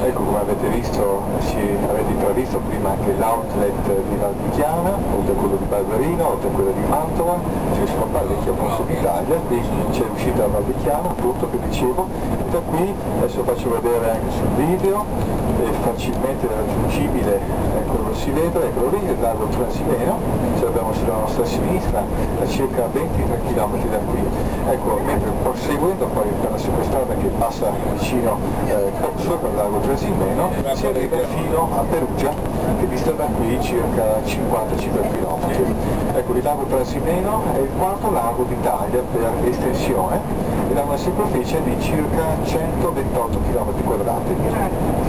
Ecco, come avete visto, avete intravisto prima anche l'outlet di Valdichiana, oltre a quello di Barberino, oltre a quello di Mantova, ci sono qua il vecchio Ponte d'Italia, qui c'è l'uscita da Valdichiana, appunto, che dicevo, e da qui adesso faccio vedere anche sul video, è facilmente raggiungibile, eccolo si vede, eccolo lì, il lago Trasimeno, ce l'abbiamo sulla nostra sinistra, a circa 23 km da qui. Ecco, mentre proseguendo poi per la superstrada che passa vicino sopra il lago Trasimeno, si arriva fino a Perugia, che dista da qui circa 55 km. Ecco, il lago Trasimeno è il quarto lago d'Italia per estensione ed ha una superficie di circa 128 km².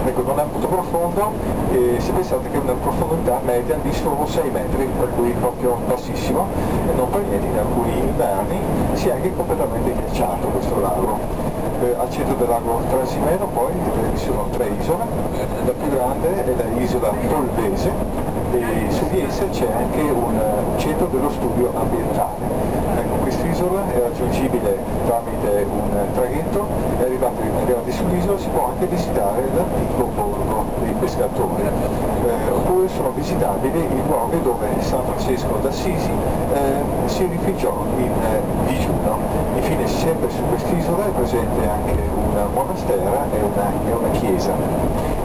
Ecco, non è molto profondo e se pensate che una profondità media di solo 6 metri, per cui proprio bassissimo, e non per niente in alcuni inverni si è anche completamente ghiacciato questo lago. Al centro del lago Trasimeno poi vi sono 3 isole, la più grande è l'isola Polvese e su di essa c'è anche un centro dello studio ambientale. Ecco, quest'isola è raggiungibile tramite un traghetto e arrivati sull'isola si può anche visitare l'antico borgo dei pescatori, oppure sono visitabili i luoghi dove San Francesco d'Assisi si rifugiò in digiuno. Infine sempre su quest'isola è presente anche un monastero e una chiesa.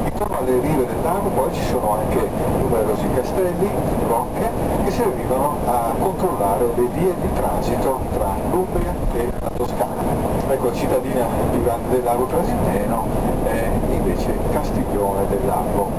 Intorno alle rive del lago poi ci sono anche numerosi castelli, rocche, che servivano a controllare le vie di transito tra l'Umbria e la Toscana. Ecco, la cittadina più grande del lago Trasimeno è invece Castiglione del Lago.